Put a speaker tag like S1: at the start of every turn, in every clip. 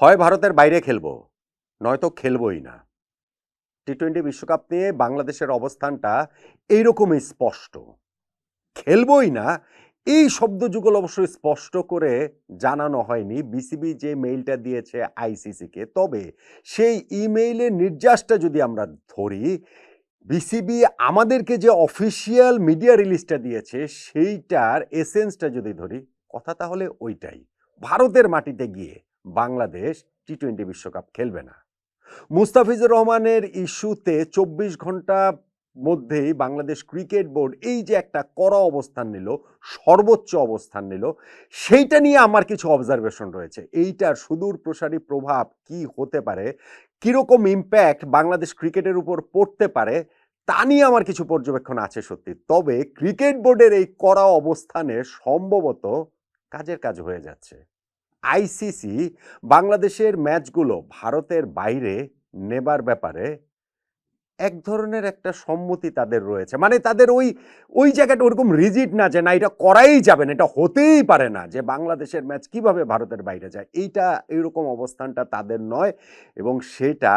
S1: হয় ভারতের বাইরে খেলবো, নয়তো খেলবোই না। টি-20 বিশ্বকাপ নিয়ে বাংলাদেশের অবস্থানটা এইরকমই স্পষ্ট। খেলবোই না, এই শব্দযুগল অবশ্য স্পষ্ট করে জানানো হয়নি। বিসিবি যে মেইলটা দিয়েছে আইসিসিকে, তবে সেই ইমেইলের নির্যাসটা যদি আমরা ধরি, বিসিবি আমাদেরকে যে অফিসিয়াল মিডিয়া রিলিজটা দিয়েছে, সেইটার এসেন্সটা যদি ধরি, কথা তাহলে ওইটাই। ভারতের মাটিতে গিয়ে বাংলাদেশ টি-20 বিশ্বকাপ খেলবে না। মুস্তাফিজুর রহমানের ইস্যুতে ২৪ ঘন্টা মধ্যেই বাংলাদেশ ক্রিকেট বোর্ড এই যে একটা কড়া অবস্থান নিল, সর্বোচ্চ অবস্থান নিল, সেইটা নিয়ে আমার কিছু অবজারভেশন রয়েছে। এইটার সুদূর প্রসারী প্রভাব কি হতে পারে, কিরকম ইম্প্যাক্ট বাংলাদেশ ক্রিকেটের উপর পড়তে পারে, তা নিয়ে আমার কিছু পর্যবেক্ষণ আছে সত্যি। তবে ক্রিকেট বোর্ডের এই কড়া অবস্থানে সম্ভবত কাজের কাজ হয়ে যাচ্ছে। আইসিসি বাংলাদেশের ম্যাচগুলো ভারতের বাইরে নেবার ব্যাপারে এক ধরনের একটা সম্মতি তাদের রয়েছে। মানে তাদের ওই জায়গাটা ওরকম রিজিড না যে না এটা করাই যাবে না, এটা হতেই পারে না যে বাংলাদেশের ম্যাচ কিভাবে ভারতের বাইরে যায়। এইটা এইরকম অবস্থানটা তাদের নয়, এবং সেটা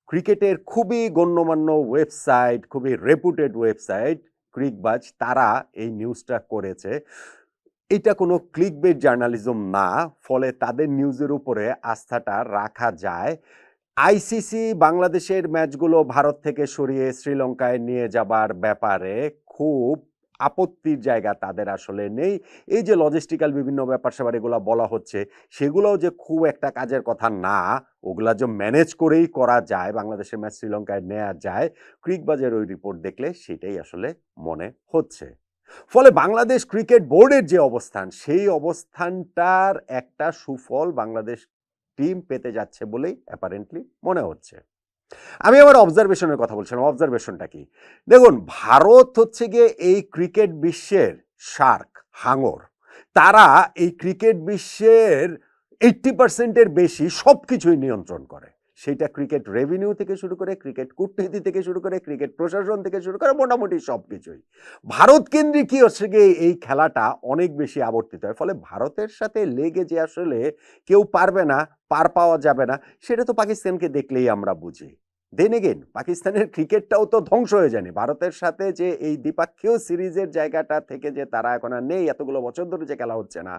S1: ক্রিকেটের খুবই গণ্যমান্য ওয়েবসাইট, খুবই রেপুটেড ওয়েবসাইট ক্রিকবাজ, তারা এই নিউজটা করেছে। এটা কোনো ক্লিকবেট জার্নালিজম না, ফলে তাদের নিউজের উপরে আস্থাটা রাখা যায়। আইসিসি বাংলাদেশের ম্যাচগুলো ভারত থেকে সরিয়ে শ্রীলঙ্কায় নিয়ে যাবার ব্যাপারে খুব আপত্তির জায়গা তাদের আসলে নেই। এই যে লজিস্টিক্যাল বিভিন্ন ব্যাপার-স্যাপার এগুলা বলা হচ্ছে, সেগুলোও যে খুব একটা কাজের কথা না, ওগুলা যে ম্যানেজ করেই করা যায়, বাংলাদেশের ম্যাচ শ্রীলঙ্কায় নেয়া যায়, ক্রিকবাজের ওই রিপোর্ট দেখলে সেটাই আসলে মনে হচ্ছে। ফলে বাংলাদেশ ক্রিকেট বোর্ডের যে অবস্থান, সেই অবস্থানটার একটা সুফল বাংলাদেশ টিম পেতে যাচ্ছে বলেই অ্যাপারেন্টলি মনে হচ্ছে। আমি আমার অবজারভেশনের কথা বলছিলাম। অবজারভেশনটা কি? দেখুন, ভারত হচ্ছে গিয়ে এই ক্রিকেট বিশ্বের শার্ক, হাঙর। তারা এই ক্রিকেট বিশ্বের 80% এর বেশি সবকিছুই নিয়ন্ত্রণ করে। সেইটা ক্রিকেট রেভিনিউ থেকে শুরু করে, ক্রিকেট কূটনীতি থেকে শুরু করে, ক্রিকেট প্রশাসন থেকে শুরু করে মোটামুটি সবকিছুই। ভারত কেন্দ্রিকই হচ্ছে গিয়ে এই খেলাটা অনেক বেশি আবর্তিত হয়। ফলে ভারতের সাথে লেগে যে আসলে কেউ পারবে না, পার পাওয়া যাবে না, সেটা তো পাকিস্তানকে দেখলেই আমরা বুঝি। দেন এগেইন পাকিস্তানের ক্রিকেটটাও তো ধ্বংস হয়ে যায়নি। ভারতের সাথে যে এই দ্বিপাক্ষীয় সিরিজের জায়গাটা থেকে যে তারা এখন আর নেই, এতগুলো বছর ধরে যে খেলা হচ্ছে না,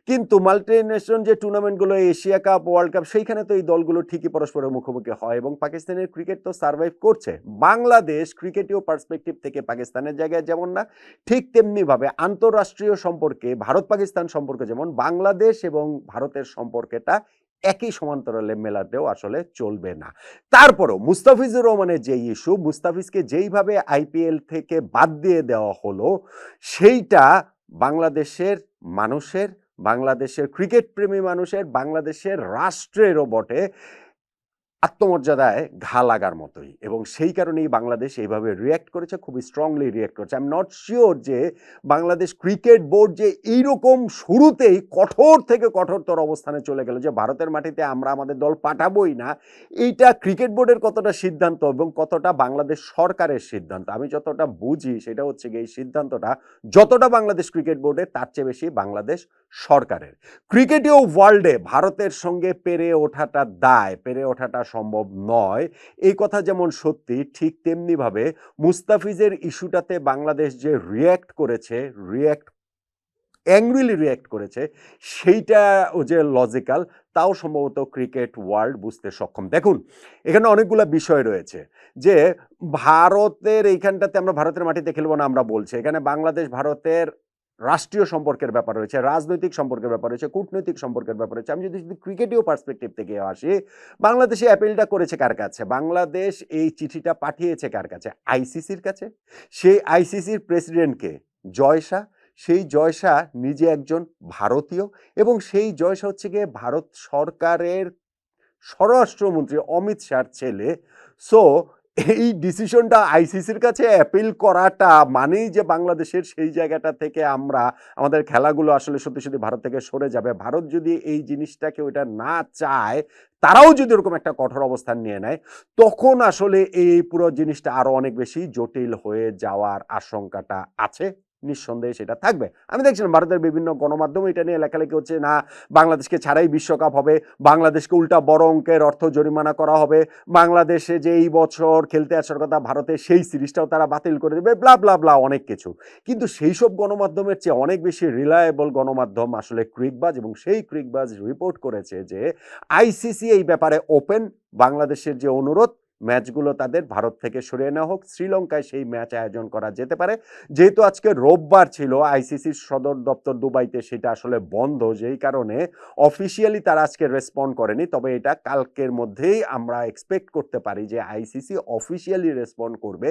S1: কিন্তু মাল্টিনেশন যে টুর্নামেন্টগুলো, এশিয়া কাপ, ওয়ার্ল্ড কাপ, সেইখানে তো এই দলগুলো ঠিকই পরস্পরের মুখোমুখি হয়, এবং পাকিস্তানের ক্রিকেট তো সার্ভাইভ করছে। বাংলাদেশ ক্রিকেটীয় পার্সপেক্টিভ থেকে পাকিস্তানের জায়গায় যেমন না, ঠিক তেমনিভাবে আন্তঃরাষ্ট্রীয় সম্পর্কে ভারত পাকিস্তান সম্পর্ক যেমন, বাংলাদেশ এবং ভারতের সম্পর্কটা একই সমান্তরালে মেলাতেও আসলে চলবে না। তারপরও মুস্তাফিজুর রহমানের যে ইস্যু, মুস্তাফিজকে যেইভাবে আইপিএল থেকে বাদ দিয়ে দেওয়া হলো, সেইটা বাংলাদেশের মানুষের, বাংলাদেশের ক্রিকেট প্রেমী মানুষের, বাংলাদেশের রাষ্ট্রেরও বটে আত্মমর্যাদায় ঘা লাগার মতোই, এবং সেই কারণেই বাংলাদেশ এইভাবে রিয়্যাক্ট করেছে, খুবই স্ট্রংলি রিয়্যাক্ট করেছে। আই এম নট শিওর যে বাংলাদেশ ক্রিকেট বোর্ড যে এইরকম শুরুতেই কঠোর থেকে কঠোরতর অবস্থানে চলে গেল যে ভারতের মাটিতে আমরা আমাদের দল পাঠাবোই না, এইটা ক্রিকেট বোর্ডের কতটা সিদ্ধান্ত এবং কতটা বাংলাদেশ সরকারের সিদ্ধান্ত। আমি যতটা বুঝি সেটা হচ্ছে এই সিদ্ধান্তটা যতটা বাংলাদেশ ক্রিকেট বোর্ডের, তার চেয়ে বেশি বাংলাদেশ সরকারের। ক্রিকেটীয় ওয়ার্ল্ডে ভারতের সঙ্গে পেরে ওঠাটা দায়, পেরে ওঠাটা সম্ভব নয়, এই কথা যেমন সত্যি, ঠিক তেমনিভাবে মুস্তাফিজের ইস্যুটাতে বাংলাদেশ যে রিয়্যাক্ট করেছে, অ্যাংরিলি রিয়্যাক্ট করেছে, সেইটা যে লজিক্যাল, তাও সম্ভবত ক্রিকেট ওয়ার্ল্ড বুঝতে সক্ষম। দেখুন, এখানে অনেকগুলো বিষয় রয়েছে যে ভারতের এইখানটাতে আমরা ভারতের মাটিতে খেলবো না আমরা বলছি, এখানে বাংলাদেশ ভারতের রাষ্ট্রীয় সম্পর্কের ব্যাপার রয়েছে, রাজনৈতিক সম্পর্কের ব্যাপার রয়েছে, কূটনৈতিক সম্পর্কের ব্যাপার রয়েছে। আমি যদি ক্রিকেটীয় পার্সপেক্টিভ থেকে আসি, বাংলাদেশে অ্যাপিলটা করেছে কার কাছে? বাংলাদেশ এই চিঠিটা পাঠিয়েছে কার কাছে? আইসিসির কাছে। সেই আইসিসির প্রেসিডেন্টকে জয় শাহ, সেই জয় শাহ নিজে একজন ভারতীয়, এবং সেই জয় শাহ হচ্ছে গিয়ে ভারত সরকারের স্বরাষ্ট্রমন্ত্রী অমিত শাহর ছেলে। সো এই ডিসিশনটা আইসিসির কাছে অ্যাপিল করাটা মানেই যে বাংলাদেশের সেই জায়গাটা থেকে আমরা আমাদের খেলাগুলো আসলে সত্যি সত্যি ভারত থেকে সরে যাবে। ভারত যদি এই জিনিসটাকে ওইটা না চায়, তারাও যদি ওরকম একটা কঠোর অবস্থান নিয়ে নেয়, তখন আসলে এই পুরো জিনিসটা আরো অনেক বেশি জটিল হয়ে যাওয়ার আশঙ্কাটা আছে নিঃসন্দেহে সেটা থাকবে। আমি দেখছিলাম ভারতের বিভিন্ন গণমাধ্যমে এটা নিয়ে লেখালেখি হচ্ছে, না বাংলাদেশকে ছাড়াই বিশ্বকাপ হবে, বাংলাদেশকে উল্টা বড় অঙ্কের অর্থ জরিমানা করা হবে, বাংলাদেশে যে এই বছর খেলতে আসার কথা ভারতে সেই সিরিজটাও তারা বাতিল করে দেবে, ব্লা ব্লা ব্লা অনেক কিছু। কিন্তু সেই সব গণমাধ্যমের চেয়ে অনেক বেশি রিলায়েবল গণমাধ্যম আসলে ক্রিকবাজ, এবং সেই ক্রিকবাজ রিপোর্ট করেছে যে আইসিসি এই ব্যাপারে ওপেন। বাংলাদেশের যে অনুরোধ, ম্যাচগুলো তাদের ভারত থেকে সরিয়ে নেওয়া হোক, শ্রীলঙ্কায় সেই ম্যাচ আয়োজন করা যেতে পারে। যেহেতু আজকে রোববার ছিল, আইসিসির সদর দপ্তর দুবাইতে, সেটা আসলে বন্ধ, যেই কারণে অফিসিয়ালি তারা আজকে রেসপন্ড করেনি। তবে এটা কালকের মধ্যেই আমরা এক্সপেক্ট করতে পারি যে আইসিসি অফিসিয়ালি রেসপন্ড করবে,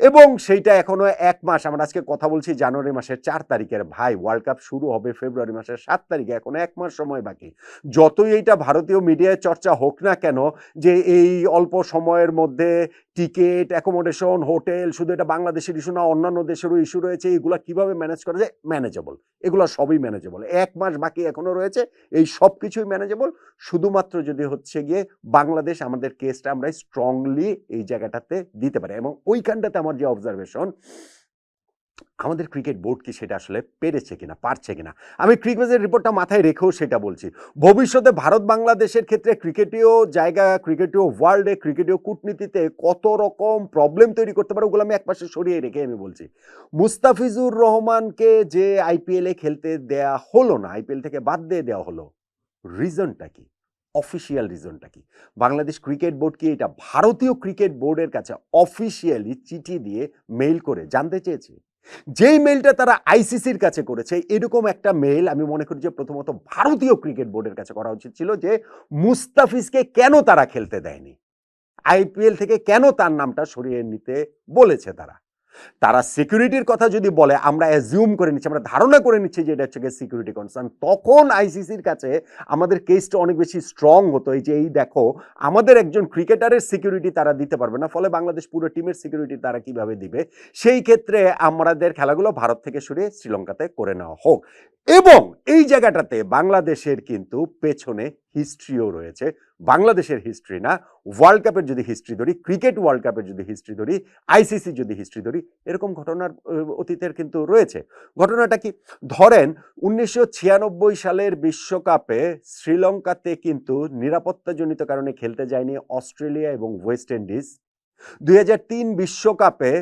S1: এবং সেইটা এখনো 1 মাস, আমরা আজকে কথা বলছি জানুয়ারি মাসের 4 তারিখের, ভাই ওয়ার্ল্ড কাপ শুরু হবে ফেব্রুয়ারি মাসের 7 তারিখে, এখনো 1 মাস সময় বাকি। যতই এইটা ভারতীয় মিডিয়ায় চর্চা হোক না কেন যে এই অল্প সময়ের মধ্যে টিকিট, অ্যাকোমোডেশন, হোটেল, শুধু এটা বাংলাদেশের ইস্যু না, অন্যান্য দেশেরও ইস্যু রয়েছে, এগুলো কিভাবে ম্যানেজ করা যায়? ম্যানেজেবল, এগুলো সবই ম্যানেজেবল। 1 মাস বাকি এখনো রয়েছে, এই সব কিছুই ম্যানেজেবল। শুধুমাত্র যদি হচ্ছে গিয়ে বাংলাদেশ আমাদের কেসটা আমরা স্ট্রংলি এই জায়গাটাতে দিতে পারি, এবং ওইখানটাতে আমার যে অবজারভেশন, আমাদের ক্রিকেট বোর্ড কি সেটা আসলে পেরেছে কিনা, পারছে কিনা। আমি ক্রিকবাজের রিপোর্টটা মাথায় রেখেও সেটা বলছি। ভবিষ্যতে ভারত বাংলাদেশের ক্ষেত্রে ক্রিকেটীয় জায়গা, ক্রিকেটীয় ওয়ার্ল্ডে, ক্রিকেটীয় কূটনীতিতে কত রকম প্রবলেম তৈরি করতে পারে, ওগুলো আমি একপাশে সরিয়ে রেখে আমি বলছি, মুস্তাফিজুর রহমানকে যে আইপিএলে খেলতে দেয়া হলো না, আইপিএল থেকে বাদ দিয়ে দেওয়া হলো, রিজনটা কি? অফিসিয়াল রিজনটা কি? বাংলাদেশ ক্রিকেট বোর্ড কি এটা ভারতীয় ক্রিকেট বোর্ডের কাছে অফিসিয়ালি চিঠি দিয়ে মেইল করে জানতে চেয়েছে? যেই মেইলটা তারা আইসিসির কাছে করেছে, এরকম একটা মেইল আমি মনে করি যে প্রথমত ভারতীয় ক্রিকেট বোর্ডের কাছে করা উচিত ছিল, যে মুস্তাফিজকে কেন তারা খেলতে দেয়নি, আইপিএল থেকে কেন তার নামটা সরিয়ে নিতে বলেছে তারা। তারা সিকিউরিটির কথা যদি বলে, আমরা অ্যাজিউম করে নিচ্ছি, আমরা ধারণা করে নিচ্ছি যে এটা হচ্ছে সিকিউরিটি কনসার্ন, তখন আইসিসির কাছে আমাদের কেসটা অনেক বেশি স্ট্রং হতো। এই যে এই দেখো, আমাদের একজন ক্রিকেটারের সিকিউরিটি তারা দিতে পারবে না, ফলে বাংলাদেশ পুরো টিমের সিকিউরিটি তারা কিভাবে দিবে? সেই ক্ষেত্রে আমাদের খেলাগুলো ভারত থেকে সরিয়ে শ্রীলঙ্কাতে করে নেওয়া হোক। এবং এই জায়গাটাতে বাংলাদেশের কিন্তু পেছনে হিস্ট্রিও রয়েছে। বাংলাদেশের হিস্ট্রি না, ওয়ার্ল্ড কাপের যদি হিস্ট্রি ধরি, ক্রিকেট ওয়ার্ল্ড কাপের যদি হিস্ট্রি ধরি, আইসিসি যদি হিস্ট্রি ধরি, এরকম ঘটনার অতীতের কিন্তু রয়েছে। ঘটনাটা কি? ধরেন 1996 সালের বিশ্বকাপে শ্রীলঙ্কাতে কিন্তু নিরাপত্তাজনিত কারণে খেলতে যায়নি অস্ট্রেলিয়া এবং ওয়েস্ট ইন্ডিজ। 2003 বিশ্বকাপে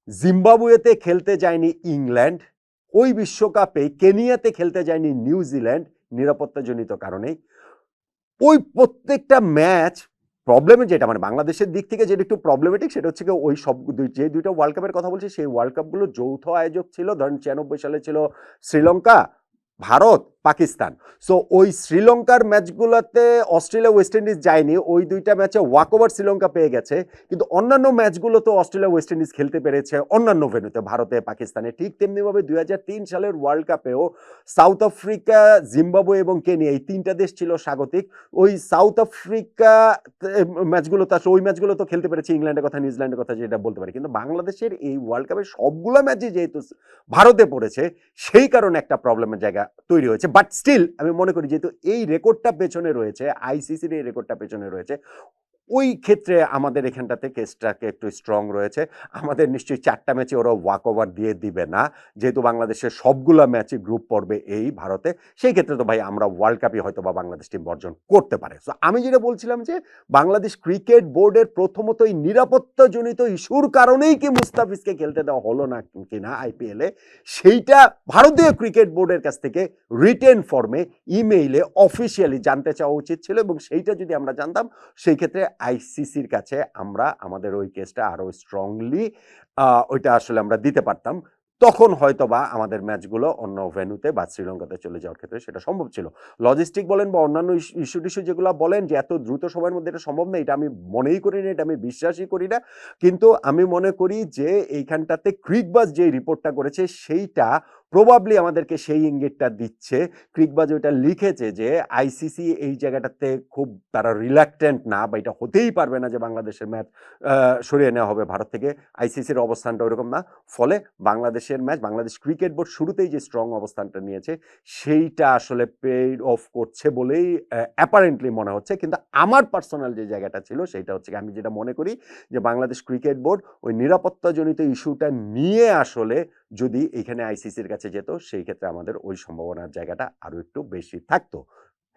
S1: জিম্বাবুয়েতে খেলতে যায়নি ইংল্যান্ড। ওই বিশ্বকাপে কেনিয়াতে খেলতে যায়নি নিউজিল্যান্ড নিরাপত্তাজনিত কারণে। ওই প্রত্যেকটা ম্যাচ প্রবলেমের, যেটা মানে বাংলাদেশের দিক থেকে যেটা একটু প্রবলেমেটিক, সেটা হচ্ছে ওই সব যে দুইটা ওয়ার্ল্ড কাপের কথা বলছি, সেই ওয়ার্ল্ড কাপগুলো যৌথ আয়োজক ছিল। ধরেন 96 সালে ছিল শ্রীলঙ্কা, ভারত, পাকিস্তান। সো ওই শ্রীলঙ্কার ম্যাচগুলোতে অস্ট্রেলিয়া ওয়েস্ট ইন্ডিজ যায়নি, ওই দুইটা ম্যাচে ওয়াকওভার শ্রীলঙ্কা পেয়ে গেছে। কিন্তু অন্যান্য ম্যাচগুলো তো অস্ট্রেলিয়া ওয়েস্ট ইন্ডিজ খেলতে পেরেছে অন্যান্য ভেন্যুতে, ভারতে, পাকিস্তানে। ঠিক তেমনিভাবে 2003 সালের ওয়ার্ল্ড কাপেও সাউথ আফ্রিকা, জিম্বাবুয়ে এবং কেনিয়া, এই তিনটা দেশ ছিল স্বাগতিক। ওই সাউথ আফ্রিকা ম্যাচগুলো তো আসলে ওই ম্যাচগুলো তো খেলতে পেরেছে ইংল্যান্ডের কথা, নিউজিল্যান্ডের কথা যেটা বলতে পারি। কিন্তু বাংলাদেশের এই ওয়ার্ল্ড কাপের সবগুলো ম্যাচই যেহেতু ভারতে পড়েছে, সেই কারণে একটা প্রবলেমের জায়গা তৈরি হয়েছে। বাট স্টিল আমি মনে করি যেহেতু এই রেকর্ডটা পেছনে রয়েছে, আইসিসির এই রেকর্ডটা পেছনে রয়েছে, ওই ক্ষেত্রে আমাদের এখানটাতে কেসটাকে একটু স্ট্রং রয়েছে। আমাদের নিশ্চয়ই 4টা ম্যাচে ওরা ওয়াক ওভার দিয়ে দিবে না, যেহেতু বাংলাদেশের সবগুলো ম্যাচই গ্রুপ পর্বে এই ভারতে। সেই ক্ষেত্রে তো ভাই আমরা ওয়ার্ল্ড কাপই হয়তো বা বাংলাদেশ টিম বর্জন করতে পারে। সো আমি যেটা বলছিলাম যে বাংলাদেশ ক্রিকেট বোর্ডের প্রথমত এই নিরাপত্তাজনিত ইস্যুর কারণেই কি মুস্তাফিজকে খেলতে দেওয়া হলো না কিনা আইপিএলে, সেইটা ভারতীয় ক্রিকেট বোর্ডের কাছ থেকে রিটেন ফর্মে, ইমেইলে অফিসিয়ালি জানতে চাওয়া উচিত ছিল। এবং সেইটা যদি আমরা জানতাম, সেই ক্ষেত্রে আইসিসির কাছে আমরা আমাদের ওই কেসটা আরো স্ট্রংলি ওইটা আসলে আমরা দিতে পারতাম। তখন হয়তো বা আমাদের ম্যাচগুলো অন্য ভেন্যুতে বা শ্রীলঙ্কাতে চলে যাওয়ার ক্ষেত্রে সেটা সম্ভব ছিল। লজিস্টিক বলেন বা অন্যান্য ইস্যু টিস্যু যেগুলো বলেন যে এত দ্রুত সময়ের মধ্যে এটা সম্ভব না, এটা আমি মনেই করি না, এটা আমি বিশ্বাসই করি না। কিন্তু আমি মনে করি যে এইখানটাতে ক্রিকবাজ যে রিপোর্টটা করেছে, সেইটা প্রবাবলি আমাদেরকে সেই ইঙ্গিতটা দিচ্ছে। ক্রিকবাজ ওইটা লিখেছে যে আইসিসি এই জায়গাটাতে খুব তারা রিল্যাক্টেন্ট না, বা এটা হতেই পারবে না যে বাংলাদেশের ম্যাচ সরিয়ে নেওয়া হবে ভারত থেকে। আইসিসির অবস্থানটা ওরকম না, ফলে বাংলাদেশের ম্যাচ, বাংলাদেশ ক্রিকেট বোর্ড শুরুতেই যে স্ট্রং অবস্থানটা নিয়েছে, সেইটা আসলে পেইড অফ করছে বলেই অ্যাপারেন্টলি মনে হচ্ছে। কিন্তু আমার পার্সোনাল যে জায়গাটা ছিল, সেইটা হচ্ছে আমি যেটা মনে করি যে বাংলাদেশ ক্রিকেট বোর্ড ওই নিরাপত্তাজনিত ইস্যুটা নিয়ে আসলে যদি এখানে আইসিসির কাছে যেত সেই ক্ষেত্রে আমাদের ওই সম্ভাবনার জায়গাটা আরো একটু বেশি থাকতো।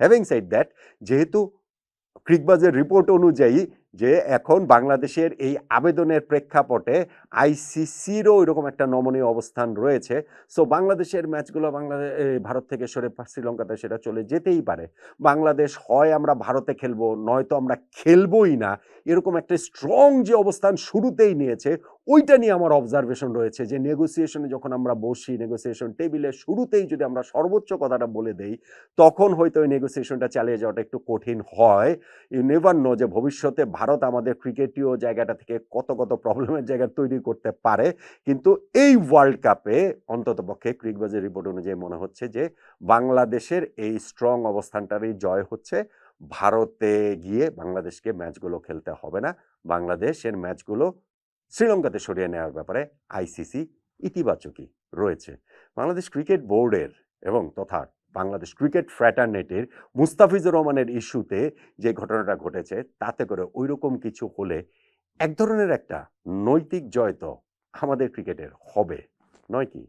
S1: হ্যাভিং সেড দ্যাট, যেহেতু ক্রিকবাজের রিপোর্ট অনুযায়ী যে এখন বাংলাদেশের এই আবেদনের প্রেক্ষাপটে আইসিসিরও ওইরকম একটা নমনীয় অবস্থান রয়েছে। সো বাংলাদেশের ম্যাচগুলো ভারত থেকে সরে শ্রীলঙ্কাতে সেটা চলে যেতেই পারে। বাংলাদেশ হয় আমরা ভারতে খেলবো, নয়তো আমরা খেলবোই না, এরকম একটা স্ট্রং যে অবস্থান শুরুতেই নিয়েছে, ওইটা নিয়ে আমার অবজারভেশন রয়েছে যে নেগোসিয়েশনে যখন আমরা বসি, নেগোসিয়েশন টেবিলে শুরুতেই যদি আমরা সর্বোচ্চ কথাটা বলে দেই, তখন হয়তো ওই নেগোসিয়েশনটা চালিয়ে যাওয়াটা একটু কঠিন হয়। ইউ নেভার নো যে ভবিষ্যতে ভারত আমাদের ক্রিকেটীয় জায়গাটা থেকে কত প্রবলেমের জায়গা তৈরি করতে পারে। কিন্তু এই ওয়ার্ল্ড কাপে অন্ততপক্ষে ক্রিকবাজের রিপোর্ট অনুযায়ী মনে হচ্ছে যে বাংলাদেশের এই স্ট্রং অবস্থানটারই জয় হচ্ছে। ভারতে গিয়ে বাংলাদেশকে ম্যাচগুলো খেলতে হবে না। বাংলাদেশের ম্যাচগুলো শ্রীলঙ্কাতে সরিয়ে নেওয়ার ব্যাপারে আইসিসি ইতিবাচকই রয়েছে। বাংলাদেশ ক্রিকেট বোর্ডের এবং তথা বাংলাদেশ ক্রিকেট ফ্র্যাটার্নিটির মুস্তাফিজুর রহমানের ইস্যুতে যে ঘটনাটা ঘটেছে, তাতে করে ওইরকম কিছু হলে এক ধরনের একটা নৈতিক জয় তো আমাদের ক্রিকেটের হবে, নয় কি?